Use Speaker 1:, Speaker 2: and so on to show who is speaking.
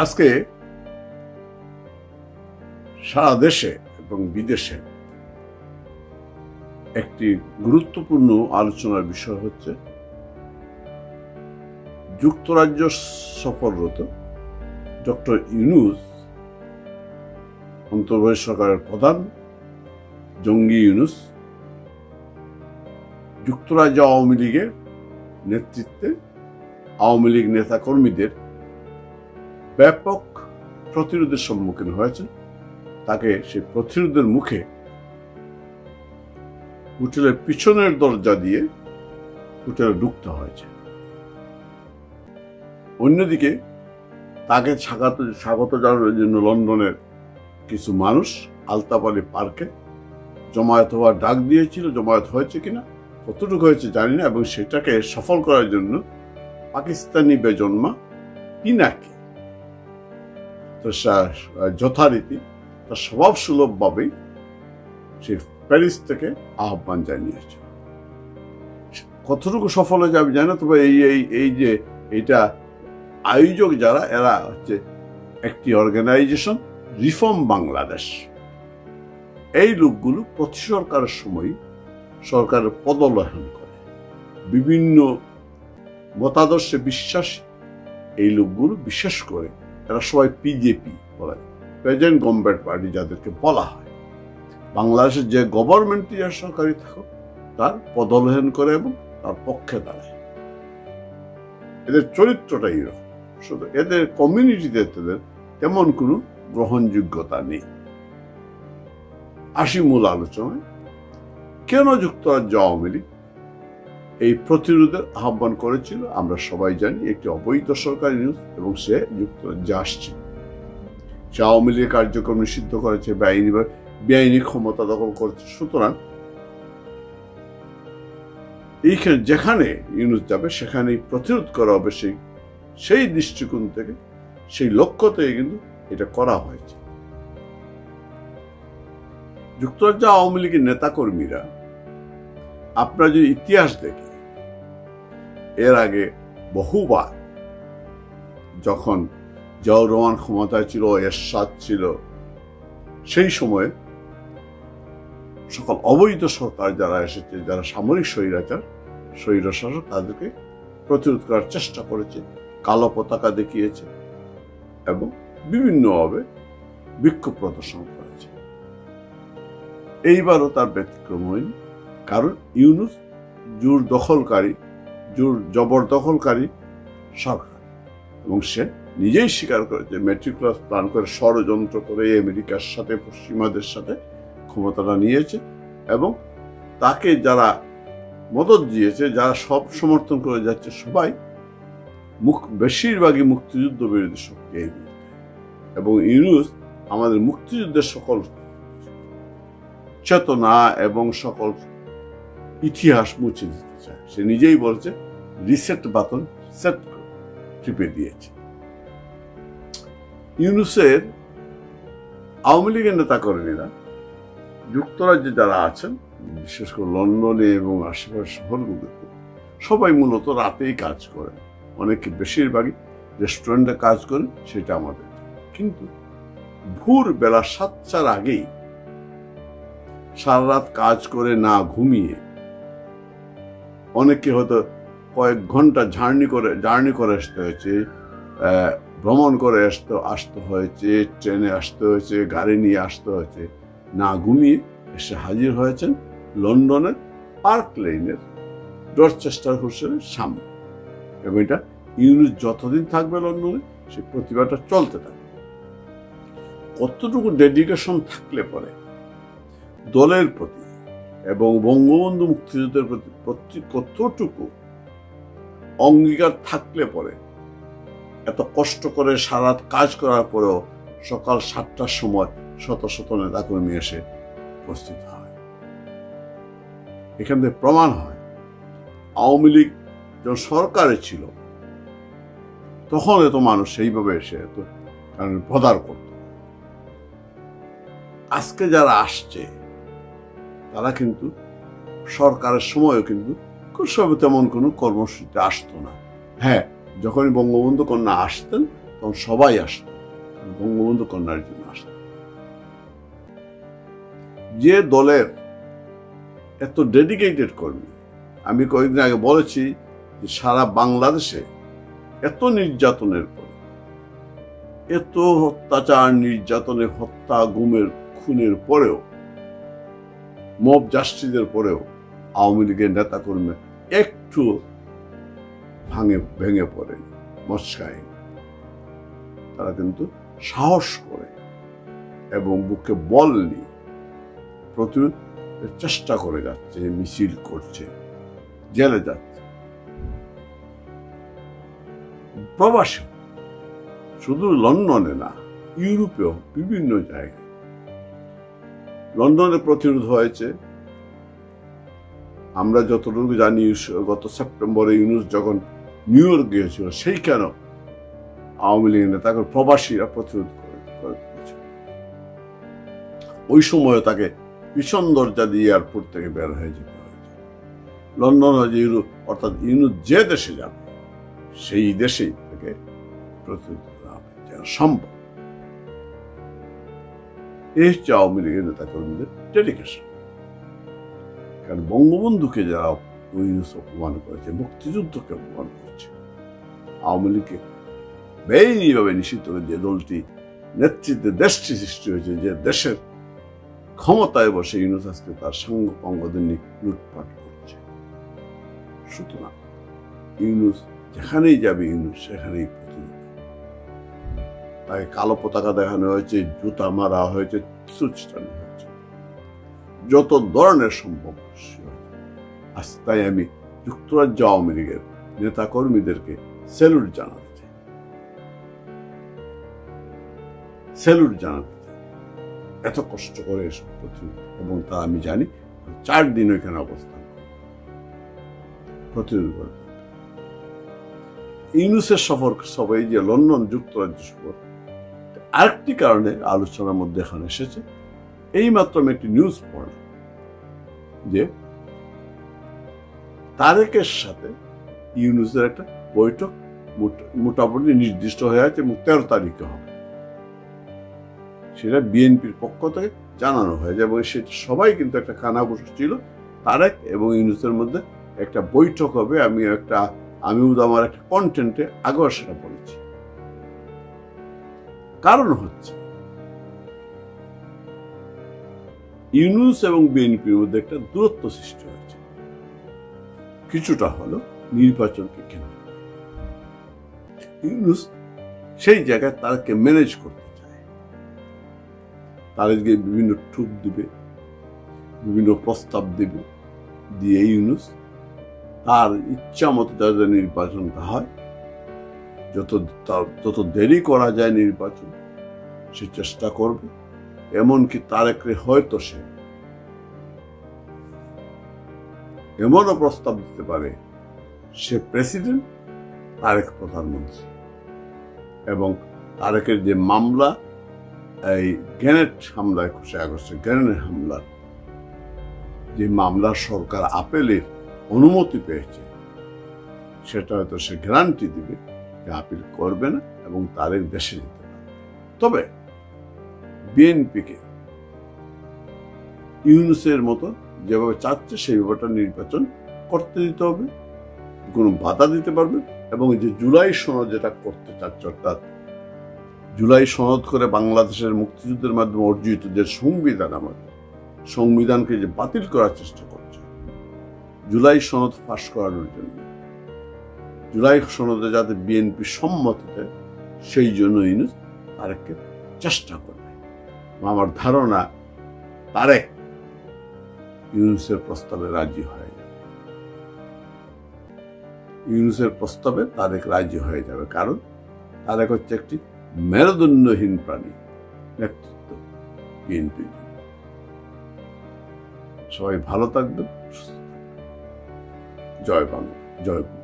Speaker 1: আজকে সারা দেশে এবং বিদেশে একটি গুরুত্বপূর্ণ আলোচনার বিষয় হচ্ছে যুক্তরাজ্য সফররত ডক্টর ইউনূস, অন্তর্বর্তী সরকারের প্রধান জঙ্গি ইউনূস যুক্তরাজ্য আওয়ামী লীগের নেতৃত্বে আওয়ামী লীগ নেতাকর্মীদের ব্যাপক প্রতিরোধের সম্মুখীন হয়েছেন। তাকে সেই প্রতিরোধের মুখে হোটেলের পিছনের দরজা দিয়ে হোটেলে ঢুকতে হয়েছে। অন্যদিকে তাকে স্বাগত জানানোর জন্য লন্ডনের কিছু মানুষ আলতাপালি পার্কে জমায়েত হওয়ার ডাক দিয়েছিল। জমায়েত হয়েছে কিনা, কতটুকু হয়েছে জানি না, এবং সেটাকে সফল করার জন্য পাকিস্তানি বেজন্মা পিনাকি যথারীতি তার স্বভাব সুলভ ভাবেই সে প্যারিস থেকে আহ্বান জানিয়েছে। কতটুকু সফল হয়েছে আমি জানি না, তবে এই যে এটা আয়োজক যারা, এরা হচ্ছে একটি অর্গানাইজেশন রিফর্ম বাংলাদেশ। এই লোকগুলো প্রতি সরকারের সময় সরকারের পদলেহন করে, বিভিন্ন মতাদর্শে বিশ্বাসী এই লোকগুলো, বিশেষ করে এরা সবাই পিজেপি বলে, প্রেজেন্ট গভর্নমেন্ট পার্টি যাদেরকে বলা হয়। বাংলাদেশের যে গভর্নমেন্টই আর সরকারি থাকুক তার পদলেহন করে এবং তার পক্ষে দাঁড়ায়। এদের চরিত্রটাই এরকম, শুধু এদের কমিউনিটিতে তাদের তেমন কোনো গ্রহণযোগ্যতা নেই। আসি মূল আলোচনায়। কেন যুক্তরাজ্য আওয়ামী লীগ এই প্রতিরোধের আহ্বান করেছিল? আমরা সবাই জানি একটি অবৈধ সরকারি নিউজ, এবং সে যুক্তরাজ্যে আসছে। সে আওয়ামী লীগের কার্যক্রম নিষিদ্ধ করেছে, বেআইনি ক্ষমতা দখল করেছে। সুতরাং এইখানে যেখানে ইউনূস যাবে সেখানেই প্রতিরোধ করা হবে। সেই দৃষ্টিকোণ থেকে, সেই লক্ষ্য থেকে কিন্তু এটা করা হয়েছে। যুক্তরাজ্য আওয়ামী লীগের নেতাকর্মীরা, আপনারা যদি ইতিহাস দেখি, এর আগে বহুবার যখন জিয়াউর রহমান ক্ষমতায় ছিল, এরশাদ ছিল, সেই সময়ে সকল অবৈধ সরকার যারা এসেছে, যারা সামরিক স্বৈরশাসক, তাদেরকে প্রতিরোধ করার চেষ্টা করেছে, কালো পতাকা দেখিয়েছে এবং বিভিন্নভাবে বিক্ষোভ প্রদর্শন করেছে। এইবারও তার ব্যতিক্রম হয়নি, কারণ ইউনূস জবরদখলকারী সরকার, এবং সে নিজেই স্বীকার করেছে মেট্রিকুলাস প্ল্যান করে, ষড়যন্ত্র করে আমেরিকার সাথে, পশ্চিমাদের সাথে ক্ষমতাটা নিয়েছে। এবং তাকে যারা মদত দিয়েছে, যারা সব সমর্থন করে যাচ্ছে, সবাই বেশিরভাগই মুক্তিযুদ্ধ বিরোধী শক্তি এই মুহূর্তে। এবং ইউনূস আমাদের মুক্তিযুদ্ধের সকল চেতনা এবং সকল ইতিহাস মুছে দিতে চায়। সে নিজেই বলছে রিসেট বাটন সেট টিপে দিয়েছে। ইউনূসের আওয়ামী লীগের নেতাকর্মীরা যুক্তরাজ্যে যারা আছেন, বিশেষ করে লন্ডনে এবং আশেপাশের শহরগুলোতে, সবাই মূলত রাতেই কাজ করেন। অনেকে, বেশিরভাগই রেস্টুরেন্টে কাজ করেন, সেটা আমাদের। কিন্তু ভোর বেলা 7টার আগেই সারা রাত কাজ করে না ঘুমিয়ে, অনেকে হয়তো কয়েক ঘন্টা জার্নি করে আসতে হয়েছে, ভ্রমণ করে আসতে হয়েছে, ট্রেনে আসতে হয়েছে, গাড়ি নিয়ে আসতে হয়েছে, না ঘুমিয়ে এসে হাজির হয়েছেন লন্ডনের পার্ক লেনের ডরচেস্টার হোটেলের সামনে। এবং এটা ইউনূস যতদিন থাকবে লন্ডনে, সেই প্রতিবাদটা চলতে থাকবে। কতটুকু ডেডিকেশন থাকলে পরে দলের প্রতি এবং বঙ্গবন্ধু মুক্তিযুদ্ধের প্রতি কতটুকু অঙ্গীকার থাকলে পরে, এত কষ্ট করে সারা রাত কাজ করার পরেও সকাল 7টার সময় শত শত নেতাকর্মী এসে উপস্থিত হয়। এখান থেকে প্রমাণ হয় আওয়ামী লীগ যখন সরকারে ছিল তখন এত মানুষ সেইভাবে এসে এত পদার করত। আজকে যারা আসছে তারা কিন্তু সরকারের সময়ও কিন্তু তেমন কোনো কর্মসূচিতে আসতো না। হ্যাঁ, যখনই বঙ্গবন্ধু কন্যা আসতেন তখন সবাই আসতো, বঙ্গবন্ধু কন্যার জন্য আসতো। যে দলের এত ডেডিকেটেড কর্মী, আমি কয়েকদিন আগে বলেছি যে সারা বাংলাদেশে এত নির্যাতনের পর, এত অত্যাচার নির্যাতনের, হত্যা গুমের খুনের পরেও, মব জাস্টিসের পরেও আওয়ামী লীগের নেতা কর্মী একটু ভেঙে পড়ে মস্কায়। তারা কিন্তু সাহস করে এবং বুকে বল নিয়ে প্রতিরোধ চেষ্টা করে যাচ্ছে, মিছিল করছে, জেলে যাচ্ছে। প্রবাসী শুধু লন্ডনে না, ইউরোপেও বিভিন্ন জায়গায়। লন্ডনে প্রতিরোধ হয়েছে। আমরা যতটুকু জানি গত সেপ্টেম্বরে ইউনূস যখন নিউ ইয়র্ক গিয়েছিল, সেইখানেও আওয়ামী লীগের নেতা প্রবাসীরা প্রতিরোধ করেছিল। ওই সময় তাকে ভীষণ দরজা দিয়ে এয়ারপোর্ট থেকে বের হয়ে যেতে হয়েছে। লন্ডন হয়েছে ইউরোপ, অর্থাৎ ইউনূস যে দেশে যাবে সেই দেশেই তাকে প্রতিরোধ করা হবে যেন সম্ভব। এই হচ্ছে আওয়ামী লীগের নেতা কর্মীদের ডেডিকেশন। কারণ বঙ্গবন্ধুকে যারা ইউনূস অপমান করেছে, মুক্তিযুদ্ধকে অপমান করেছে, আওয়ামী লীগকে বেআইনিভাবে নিষিদ্ধ করে যে দলটি নেতৃত্বে দেশটি সৃষ্টি হয়েছে, যে দেশের ক্ষমতায় বসে ইউনূস আজকে তার সঙ্গ পঙ্গদের নিয়ে লুটপাট করছে। সুতরাং ইউনূস যেখানেই যাবে, ইউনূস সেখানেই প্রতিরোধ। তাকে কালো পতাকা দেখানো হয়েছে, জুতা মারা হয়েছে, সুচটানো হয়েছে, যত ধরনের সম্ভব। আজ তাই আমি যুক্তরাজ্য আওয়ামী লীগের নেতা কর্মীদেরকে স্যালুট জানাতে চাই, স্যালুট জানাতে চাই। এত কষ্ট করে এসব প্রতিরোধ, এবং তা আমি জানি 4 দিন ওইখানে অবস্থান প্রতিরোধ করতে। ইউনূসের সবাই যে লন্ডন যুক্তরাজ্য সফর, আরেকটি কারণে আলোচনার মধ্যে এখন এসেছে। এইমাত্র আমি একটি নিউজ পড়লাম যে তারেকের সাথে ইউনূসের একটা বৈঠক মোটামুটি নির্দিষ্ট হয়ে আছে এবং 13 তারিখে হবে। সেটা বিএনপির পক্ষ থেকে জানানো হয়েছে এবং সেটা সবাই কিন্তু একটা কানাঘুষো ছিল। তারেক এবং ইউনূসের মধ্যে একটা বৈঠক হবে। আমি আমার একটা কন্টেন্টে আগেও সেটা বলেছি। কারণ হচ্ছে ইউনূস এবং বিএনপির মধ্যে একটা দূরত্ব সৃষ্টি হয়েছে, কিছুটা হলো নির্বাচনকে কেন্দ্র। ইউনূস সেই জায়গায় তারকে ম্যানেজ করতে চায়, তারেককে বিভিন্ন ঠুপ দিবে, বিভিন্ন প্রস্তাব দিবে, দিয়ে ইউনূস তার ইচ্ছা মতো যাদের নির্বাচনটা হয়, যত দেরি করা যায় নির্বাচন সে চেষ্টা করবে। এমনকি তারেকরে হয়তো সে এমনও প্রস্তাব দিতে পারে সে প্রেসিডেন্ট, তারেক প্রধানমন্ত্রী, এবং তারেকের যে মামলা, এই গ্রেনেড হামলায় 21 আগস্টে গ্রেনেড হামলার যে মামলা সরকার আপিলের অনুমতি পেয়েছে, সেটা হয়তো সে গ্যারান্টি দিবে যে আপিল করবে না এবং তারেক দেশে যেতে পারবে। তবে বিএনপিকে ইউনূসের মতো যেভাবে চাচ্ছে সেই ব্যাপারটা নির্বাচন করতে দিতে হবে, কোনো বাধা দিতে পারবে। এবং যে জুলাই সনদ যেটা করতে চাচ্ছে, অর্থাৎ জুলাই সনদ করে বাংলাদেশের মুক্তিযুদ্ধের মাধ্যমে অর্জিত যে সংবিধান, আমাদের সংবিধানকে যে বাতিল করার চেষ্টা করছে জুলাই সনদ ফাঁস করানোর জন্য, জুলাই সনদে যাতে বিএনপি সম্মতি দেয়, সেই জন্য ইউনূস তারেককে চেষ্টা করবে। আমার ধারণা তারেক ইউনূসের প্রস্তাবে রাজি হয়ে যাবে, ইউনূসের প্রস্তাবে তারেক রাজি হয়ে যাবে। কারণ তারেক হচ্ছে একটি মেরুদণ্ডহীন প্রাণী নেতৃত্ব বিএনপি। সবাই ভালো থাকবেন, সুস্থ থাকবেন। জয় বাংলা, জয় বাংলা।